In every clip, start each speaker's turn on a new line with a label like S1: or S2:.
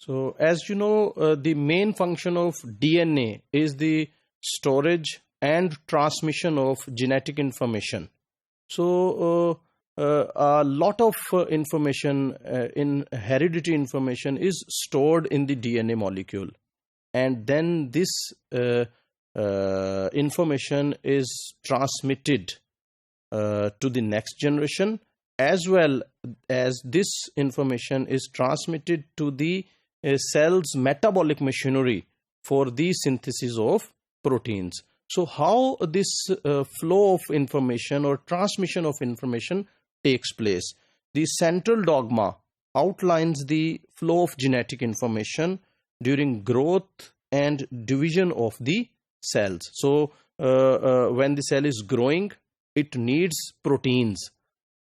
S1: So as you know, the main function of DNA is the storage and transmission of genetic information. So a lot of information in hereditary information is stored in the DNA molecule, and then this information is transmitted to the next generation, as well as this information is transmitted to the cell's metabolic machinery for the synthesis of proteins. So how this flow of information or transmission of information takes place? The central dogma outlines the flow of genetic information during growth and division of the cells. So when the cell is growing, it needs proteins.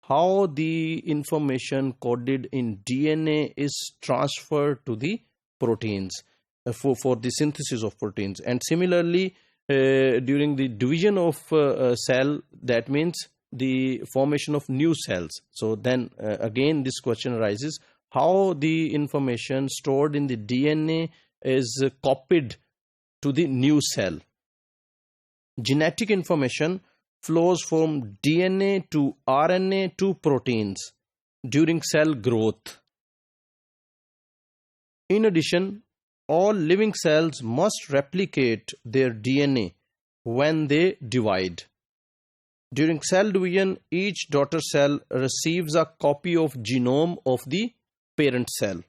S1: How the information coded in DNA is transferred to the proteins for the synthesis of proteins. And similarly, during the division of cell, that means the formation of new cells. So then again this question arises, how the information stored in the DNA is copied to the new cell. Genetic information flows from DNA to RNA to proteins during cell growth. In addition, all living cells must replicate their DNA when they divide. During cell division, each daughter cell receives a copy of genome of the parent cell.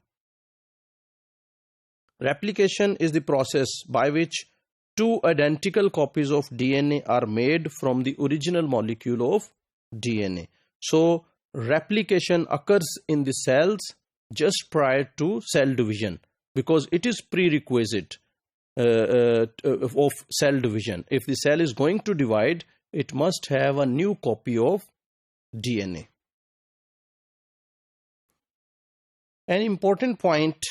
S1: Replication is the process by which two identical copies of DNA are made from the original molecule of DNA. So replication occurs in the cells just prior to cell division, because it is prerequisite of cell division. If the cell is going to divide, it must have a new copy of DNA. An important point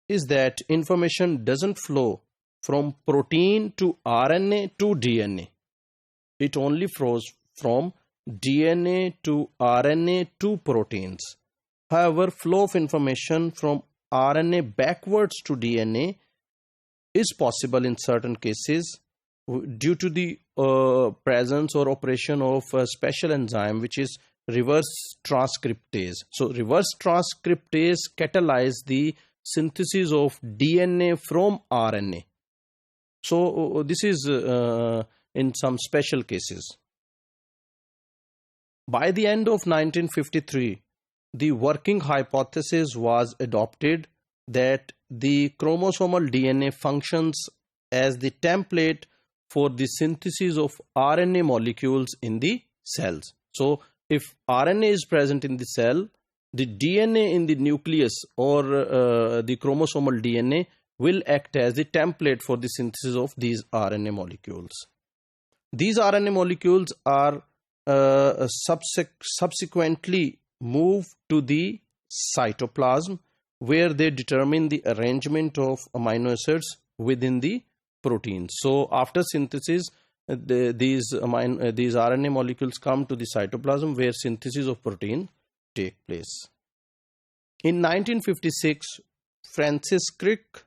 S1: is that information doesn't flow from protein to RNA to DNA. It only flows from DNA to RNA to proteins. However, flow of information from RNA backwards to DNA is possible in certain cases due to the presence or operation of a special enzyme which is reverse transcriptase. So reverse transcriptase catalyzes the synthesis of DNA from RNA. So this is in some special cases. By the end of 1953, the working hypothesis was adopted that the chromosomal DNA functions as the template for the synthesis of RNA molecules in the cells. So if RNA is present in the cell, the DNA in the nucleus or the chromosomal DNA will act as the template for the synthesis of these RNA molecules. These RNA molecules are subsequently moved to the cytoplasm, where they determine the arrangement of amino acids within the protein. So after synthesis, these RNA molecules come to the cytoplasm, where synthesis of protein take place. In 1956, Francis Crick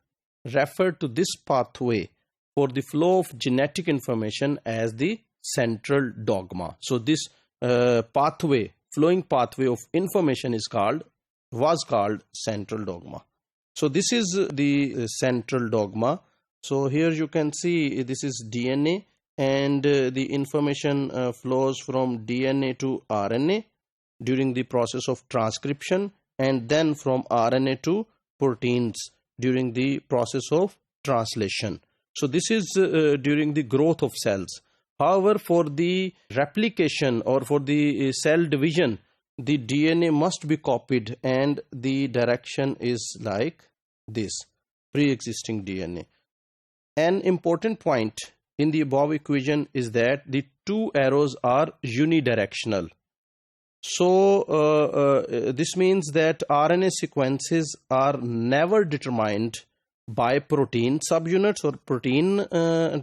S1: referred to this pathway for the flow of genetic information as the central dogma. So this flowing pathway of information was called central dogma. So this is the central dogma. So here you can see this is DNA, and the information flows from DNA to RNA during the process of transcription, and then from RNA to proteins during the process of translation. So this is during the growth of cells. However, for the replication or for the cell division, the DNA must be copied, and the direction is like this, pre-existing DNA. An important point in the above equation is that the two arrows are unidirectional. So this means that RNA sequences are never determined by protein subunits or protein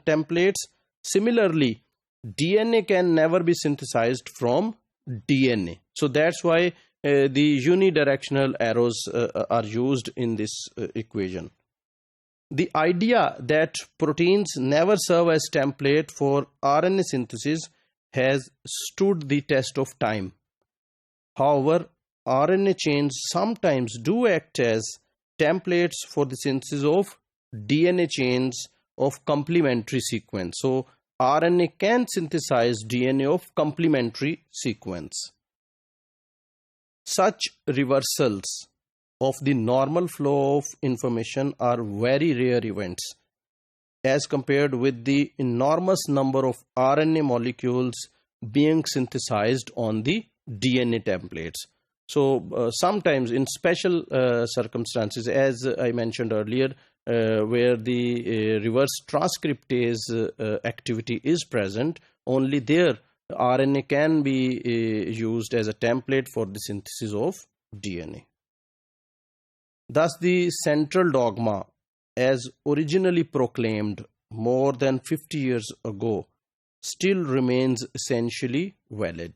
S1: templates. Similarly, DNA can never be synthesized from DNA. So that's why the unidirectional arrows are used in this equation. The idea that proteins never serve as template for RNA synthesis has stood the test of time. However, RNA chains sometimes do act as templates for the synthesis of DNA chains of complementary sequence. So, RNA can synthesize DNA of complementary sequence. Such reversals of the normal flow of information are very rare events as compared with the enormous number of RNA molecules being synthesized on the DNA templates. So sometimes in special circumstances, as I mentioned earlier, where the reverse transcriptase activity is present, only there RNA can be used as a template for the synthesis of DNA. Thus, the central dogma, as originally proclaimed more than 50 years ago, still remains essentially valid.